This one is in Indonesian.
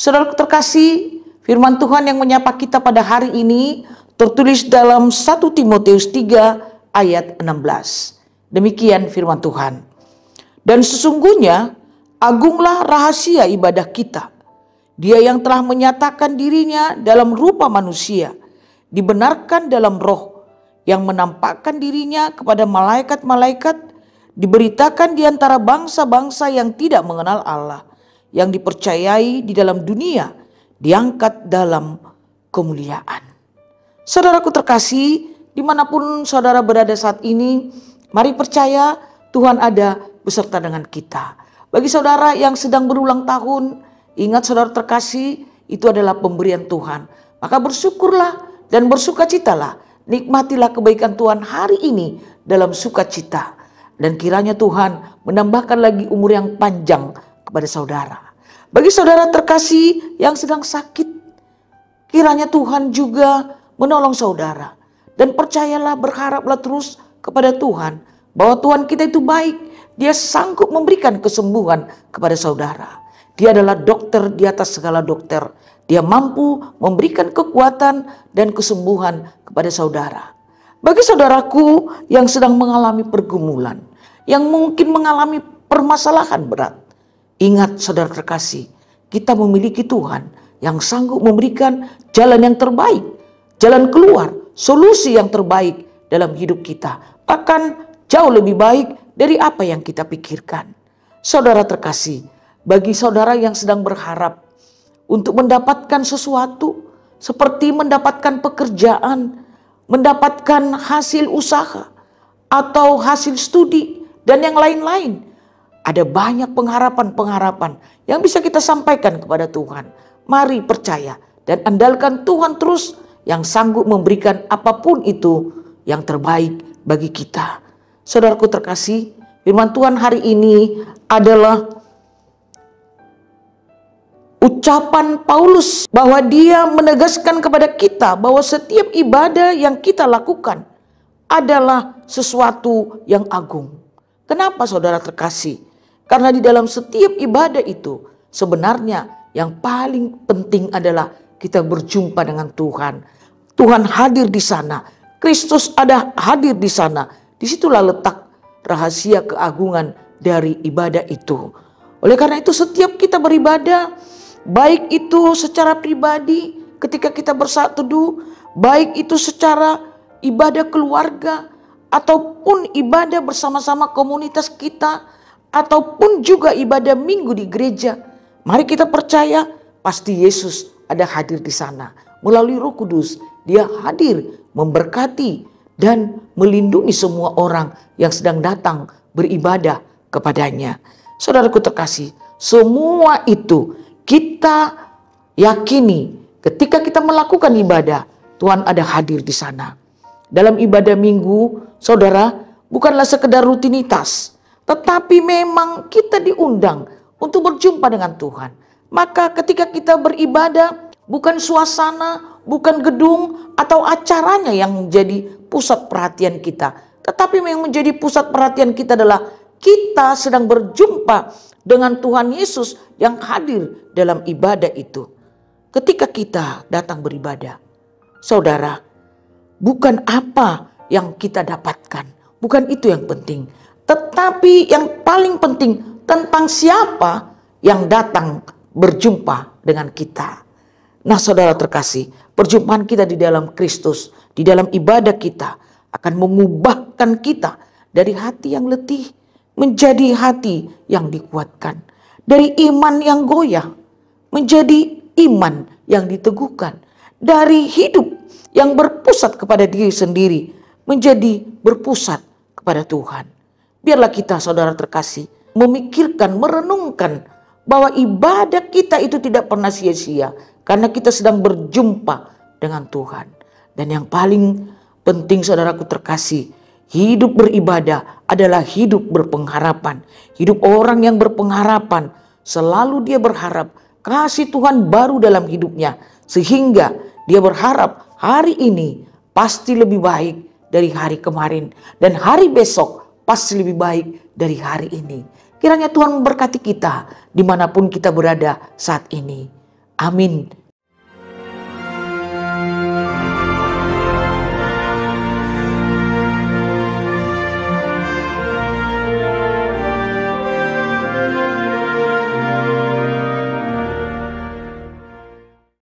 Saudara terkasih, firman Tuhan yang menyapa kita pada hari ini tertulis dalam 1 Timotius 3 ayat 16. Demikian firman Tuhan. Dan sesungguhnya agunglah rahasia ibadah kita. Dia yang telah menyatakan dirinya dalam rupa manusia, dibenarkan dalam roh, yang menampakkan dirinya kepada malaikat-malaikat, diberitakan di antara bangsa-bangsa yang tidak mengenal Allah, yang dipercayai di dalam dunia, diangkat dalam kemuliaan. Saudaraku terkasih, dimanapun saudara berada saat ini, mari percaya Tuhan ada beserta dengan kita. Bagi saudara yang sedang berulang tahun, ingat saudara terkasih, itu adalah pemberian Tuhan. Maka bersyukurlah dan bersukacitalah, nikmatilah kebaikan Tuhan hari ini dalam sukacita. Dan kiranya Tuhan menambahkan lagi umur yang panjang kepada saudara. Bagi saudara terkasih yang sedang sakit, kiranya Tuhan juga menolong saudara. Dan percayalah, berharaplah terus kepada Tuhan bahwa Tuhan kita itu baik. Dia sanggup memberikan kesembuhan kepada saudara. Dia adalah dokter di atas segala dokter. Dia mampu memberikan kekuatan dan kesembuhan kepada saudara. Bagi saudaraku yang sedang mengalami pergumulan, yang mungkin mengalami permasalahan berat, ingat saudara terkasih, kita memiliki Tuhan yang sanggup memberikan jalan yang terbaik, jalan keluar, solusi yang terbaik dalam hidup kita. Bahkan jauh lebih baik dari apa yang kita pikirkan. Saudara terkasih, bagi saudara yang sedang berharap untuk mendapatkan sesuatu, seperti mendapatkan pekerjaan, mendapatkan hasil usaha, atau hasil studi, dan yang lain-lain. Ada banyak pengharapan-pengharapan yang bisa kita sampaikan kepada Tuhan. Mari percaya dan andalkan Tuhan terus yang sanggup memberikan apapun itu yang terbaik bagi kita. Saudaraku terkasih, firman Tuhan hari ini adalah ucapan Paulus bahwa dia menegaskan kepada kita bahwa setiap ibadah yang kita lakukan adalah sesuatu yang agung. Kenapa saudara terkasih? Karena di dalam setiap ibadah itu sebenarnya yang paling penting adalah kita berjumpa dengan Tuhan. Tuhan hadir di sana. Kristus ada hadir di sana. Disitulah letak rahasia keagungan dari ibadah itu. Oleh karena itu setiap kita beribadah, baik itu secara pribadi ketika kita bersatu teduh, baik itu secara ibadah keluarga, ataupun ibadah bersama-sama komunitas kita, ataupun juga ibadah minggu di gereja. Mari kita percaya pasti Yesus ada hadir di sana. Melalui Roh Kudus dia hadir memberkati dan melindungi semua orang yang sedang datang beribadah kepadanya. Saudaraku terkasih, semua itu kita yakini ketika kita melakukan ibadah, Tuhan ada hadir di sana. Dalam ibadah minggu, saudara, bukanlah sekedar rutinitas, tetapi memang kita diundang untuk berjumpa dengan Tuhan. Maka ketika kita beribadah, bukan suasana, bukan gedung atau acaranya yang menjadi pusat perhatian kita, tetapi yang menjadi pusat perhatian kita adalah kita sedang berjumpa dengan Tuhan Yesus yang hadir dalam ibadah itu. Ketika kita datang beribadah, saudara, bukan apa yang kita dapatkan, bukan itu yang penting. Tetapi yang paling penting tentang siapa yang datang berjumpa dengan kita. Nah saudara terkasih, perjumpaan kita di dalam Kristus, di dalam ibadah kita akan mengubahkan kita dari hati yang letih menjadi hati yang dikuatkan. Dari iman yang goyah menjadi iman yang diteguhkan. Dari hidup yang berpusat kepada diri sendiri menjadi berpusat kepada Tuhan. Biarlah kita saudara terkasih memikirkan, merenungkan bahwa ibadah kita itu tidak pernah sia-sia karena kita sedang berjumpa dengan Tuhan. Dan yang paling penting saudaraku terkasih, hidup beribadah adalah hidup berpengharapan. Hidup orang yang berpengharapan, selalu dia berharap kasih Tuhan baru dalam hidupnya. Sehingga dia berharap hari ini pasti lebih baik dari hari kemarin. Dan hari besok pasti lebih baik dari hari ini. Kiranya Tuhan memberkati kita dimanapun kita berada saat ini. Amin.